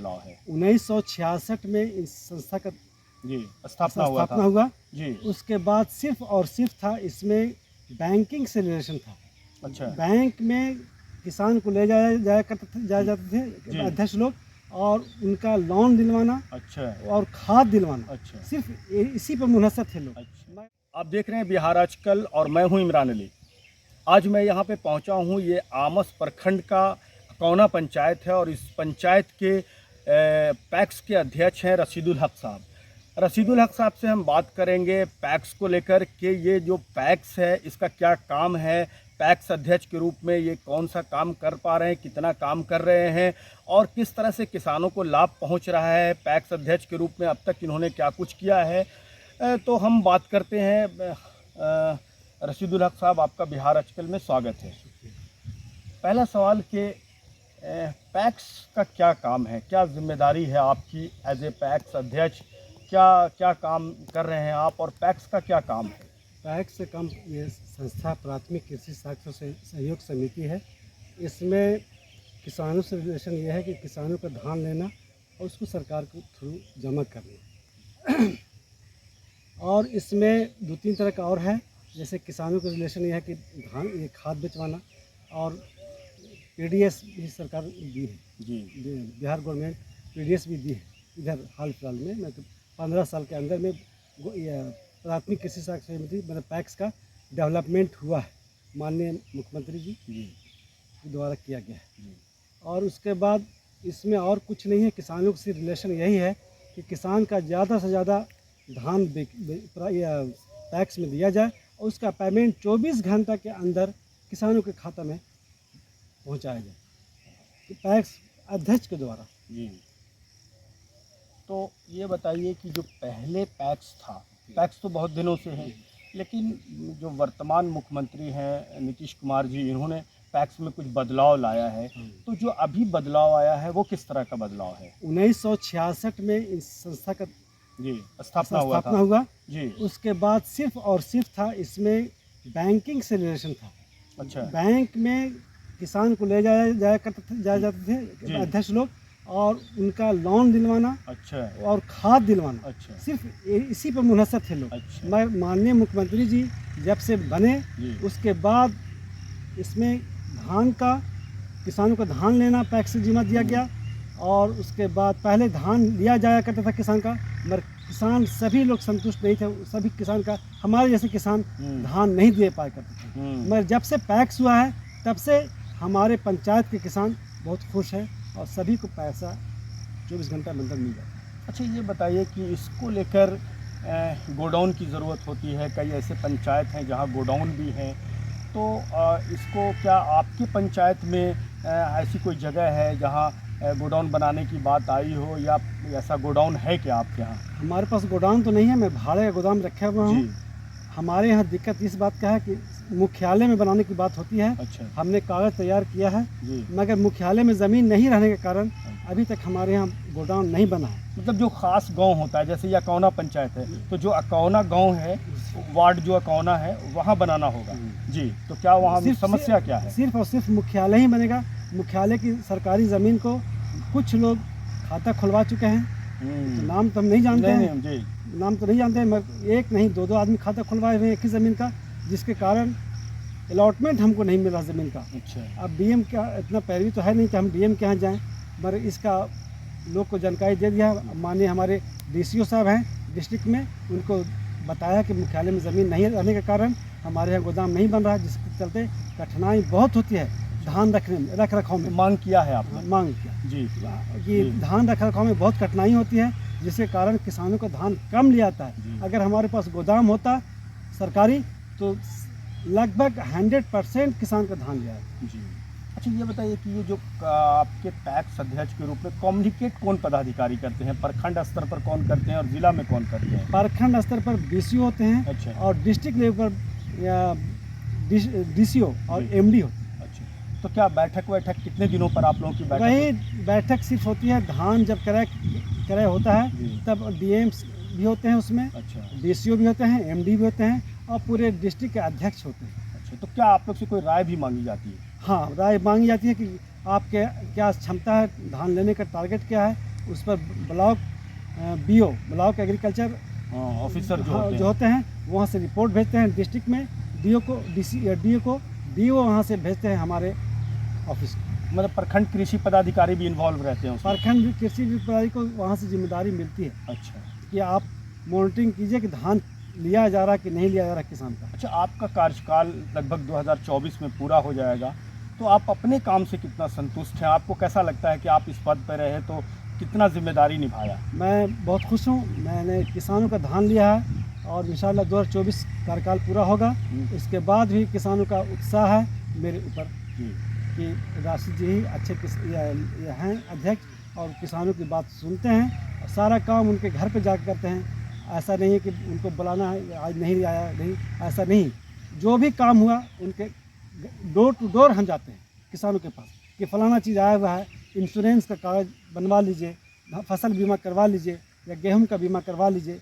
बदलाव है? 1966 में इस संस्था का जी, स्थापना हुआ। जी। उसके बाद सिर्फ और सिर्फ था इसमें बैंकिंग से रिलेशन था। अच्छा। बैंक में किसान को ले जाया जाते थे जी। अध्यक्ष लोग, और उनका लोन दिलवाना अच्छा। और खाद दिलवाना, अच्छा। सिर्फ इसी पर मुनहसर थे लोग। अच्छा। आप देख रहे हैं बिहार आजकल और मैं हूं इमरान अली। आज मैं यहां पे पहुंचा हूं, ये आमस प्रखंड का अकौना पंचायत है और इस पंचायत के पैक्स के अध्यक्ष हैं रशीदुल हक साहब। रशीदुल हक साहब से हम बात करेंगे पैक्स को लेकर कि ये जो पैक्स है इसका क्या काम है, पैक्स अध्यक्ष के रूप में ये कौन सा काम कर पा रहे हैं, कितना काम कर रहे हैं और किस तरह से किसानों को लाभ पहुंच रहा है। पैक्स अध्यक्ष के रूप में अब तक इन्होंने क्या कुछ किया है, तो हम बात करते हैं। रशीदुल हक साहब, आपका बिहार आजकल में स्वागत है। पहला सवाल कि पैक्स का क्या काम है, क्या जिम्मेदारी है आपकी एज ए पैक्स अध्यक्ष, क्या काम कर रहे हैं आप और पैक्स का क्या काम है? पैक्स से काम, ये संस्था प्राथमिक कृषि साख सहयोग समिति है। इसमें किसानों से रिलेशन ये है कि किसानों का धान लेना और उसको सरकार के थ्रू जमा करना। और इसमें 2-3 तरह का और है। जैसे किसानों का रिलेशन ये है कि धान, ये खाद बेचवाना, और पीडीएस भी सरकार दी है जी। बिहार गवर्नमेंट पीडीएस भी दी है इधर हाल फिलहाल में। मैं तो 15 साल के अंदर में प्राथमिक कृषि साख समिति मतलब पैक्स का डेवलपमेंट हुआ है, माननीय मुख्यमंत्री जी के द्वारा किया गया है। और उसके बाद इसमें और कुछ नहीं है, किसानों से रिलेशन यही है कि किसान का ज़्यादा से ज़्यादा धान पैक्स में दिया जाए और उसका पेमेंट 24 घंटा के अंदर किसानों के खाता में पहुंचाया जाए, पैक्स अध्यक्ष के द्वारा। जी। तो ये बताइए कि जो पहले पैक्स था, पैक्स तो बहुत दिनों से है, लेकिन जो वर्तमान मुख्यमंत्री हैं नीतीश कुमार जी, इन्होंने पैक्स में कुछ बदलाव लाया है, तो जो अभी बदलाव आया है वो किस तरह का बदलाव है? 1966 में इस संस्था का जी, स्थापना हुआ जी। उसके बाद सिर्फ और सिर्फ था इसमें बैंकिंग से रिलेशन था। अच्छा। बैंक में किसान को ले जाया जाते थे अध्यक्ष लोग, और उनका लोन दिलवाना। अच्छा। और खाद दिलवाना। अच्छा। सिर्फ इसी पर मुनहसर थे लोग। अच्छा। मैं माननीय मुख्यमंत्री जी जब से बने, उसके बाद इसमें धान का, किसानों का धान लेना पैक्स से जिम्मा दिया गया। और उसके बाद पहले धान लिया जाया करता था किसान का, मगर किसान सभी लोग संतुष्ट नहीं थे। सभी किसान का, हमारे जैसे किसान धान नहीं दे पाया करते थे। मगर जब से पैक्स हुआ है तब से हमारे पंचायत के किसान बहुत खुश हैं और सभी को पैसा 24 घंटा अंदर मिल जाता है। अच्छा, ये बताइए कि इसको लेकर गोडाउन की ज़रूरत होती है। कई ऐसे पंचायत हैं जहां गोडाउन भी हैं, तो इसको क्या आपके पंचायत में ऐसी कोई जगह है जहां गोडाउन बनाने की बात आई हो, या ऐसा गोडाउन है क्या आपके यहाँ? हमारे पास गोडाउन तो नहीं है, मैं भाड़े का गोदाम रखे हुआ हूँ। हमारे यहाँ दिक्कत इस बात का है कि मुख्यालय में बनाने की बात होती है। अच्छा। हमने कागज़ तैयार किया है, मगर मुख्यालय में ज़मीन नहीं रहने के कारण अभी तक हमारे यहाँ गोडाउन नहीं बना है। मतलब जो खास गांव होता है, जैसे ये अकौना पंचायत है, तो जो अकौना गांव है, वार्ड जो अकौना है, वहाँ बनाना होगा जी। तो क्या वहाँ समस्या क्या है? सिर्फ और सिर्फ मुख्यालय ही बनेगा। मुख्यालय की सरकारी ज़मीन को कुछ लोग खाता खुलवा चुके हैं, तो नाम तो हम नहीं जानते हैं जी। नाम तो नहीं जानते हैं, मगर एक नहीं 2-2 आदमी खाता खुलवाए हुए हैं एक ही ज़मीन का, जिसके कारण अलॉटमेंट हमको नहीं मिला ज़मीन का। अच्छा। अब डीएम का इतना पैरवी तो है नहीं कि हम डीएम के यहाँ जाएँ, मगर इसका लोग को जानकारी दे दिया। माननीय हमारे डीसीओ साहब हैं डिस्ट्रिक्ट में, उनको बताया कि मुख्यालय में ज़मीन नहीं रहने के कारण हमारे यहाँ गोदाम नहीं बन रहा है, जिसके चलते कठिनाई बहुत होती है धान रखने में, रख रखाव में। मांग किया है आपने? मांग किया जी कि धान रख रखाव में बहुत कठिनाई होती है, जिसके कारण किसानों का धान कम लिया जाता है। अगर हमारे पास गोदाम होता सरकारी तो लगभग 100% किसान का धान लिया जाता जी। अच्छा, ये बताइए कि ये जो आपके पैक्स अध्यक्ष के रूप में कम्युनिकेट कौन पदाधिकारी करते हैं? प्रखंड स्तर पर कौन करते हैं और जिला में कौन करते हैं? प्रखंड स्तर पर डीसीओ होते हैं। अच्छा। और डिस्ट्रिक्ट लेवल पर डीसीओ और एमडी होते हैं। तो क्या बैठक कितने दिनों पर आप लोगों की बैठक? वही बैठक सिर्फ होती है धान जब क्रय होता है तब डीएम्स भी होते हैं उसमें। अच्छा। डीसीओ भी होते हैं, एमडी भी होते हैं, और पूरे डिस्ट्रिक्ट के अध्यक्ष होते हैं। अच्छा, तो क्या आप लोग से कोई राय भी मांगी जाती है? हाँ, राय मांगी जाती है कि आपके क्या क्षमता है, धान लेने का टारगेट क्या है, उस पर block BO block agriculture officer जो हाँ, होते जो हैं। होते हैं वहाँ से रिपोर्ट भेजते हैं डिस्ट्रिक्ट में, DO को DO को DO वहाँ से भेजते हैं हमारे ऑफिस को। मतलब प्रखंड कृषि पदाधिकारी भी इन्वॉल्व रहते हैं उसमें? प्रखंड कृषि विभाग को वहाँ से जिम्मेदारी मिलती है अच्छा कि आप मॉनिटरिंग कीजिए कि धान लिया जा रहा है कि नहीं लिया जा रहा है किसान का। अच्छा, आपका कार्यकाल लगभग 2024 में पूरा हो जाएगा, तो आप अपने काम से कितना संतुष्ट हैं? आपको कैसा लगता है कि आप इस पद पर रहे तो कितना जिम्मेदारी निभाया? मैं बहुत खुश हूँ, मैंने किसानों का धान लिया है और इंशाल्लाह 2024 कार्यकाल पूरा होगा। इसके बाद भी किसानों का उत्साह है मेरे ऊपर कि राशिद जी ही अच्छे ये हैं अध्यक्ष और किसानों की बात सुनते हैं और सारा काम उनके घर पे जाकर करते हैं। ऐसा नहीं है कि उनको बुलाना है आज नहीं आया, नहीं ऐसा नहीं, जो भी काम हुआ उनके डोर टू डोर हम जाते हैं किसानों के पास कि फलाना चीज़ आया हुआ है, इंश्योरेंस का कागज़ बनवा लीजिए, फसल बीमा करवा लीजिए या गेहूं का बीमा करवा लीजिए।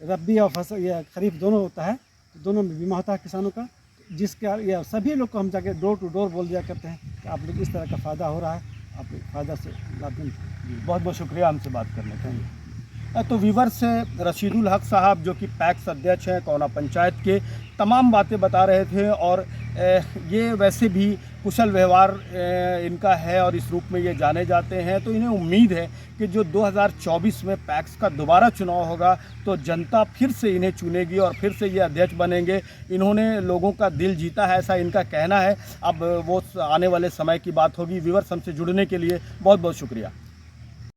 रबी और फसल या खरीफ दोनों होता है, तो दोनों में बीमा होता है किसानों का। जिसके या सभी लोग को हम जाके डोर टू डोर बोल दिया करते हैं कि आप लोग इस तरह का फ़ायदा हो रहा है, आप लोग फ़ायदा से लाभ लें। बहुत बहुत शुक्रिया हमसे बात करने के लिए। तो वीवर से रशीदुल हक साहब जो कि पैक्स अध्यक्ष हैं कौना पंचायत के, तमाम बातें बता रहे थे और ये वैसे भी कुशल व्यवहार इनका है और इस रूप में ये जाने जाते हैं। तो इन्हें उम्मीद है कि जो 2024 में पैक्स का दोबारा चुनाव होगा तो जनता फिर से इन्हें चुनेगी और फिर से ये अध्यक्ष बनेंगे। इन्होंने लोगों का दिल जीता है, ऐसा इनका कहना है। अब वो आने वाले समय की बात होगी। वीवर हमसे जुड़ने के लिए बहुत बहुत शुक्रिया।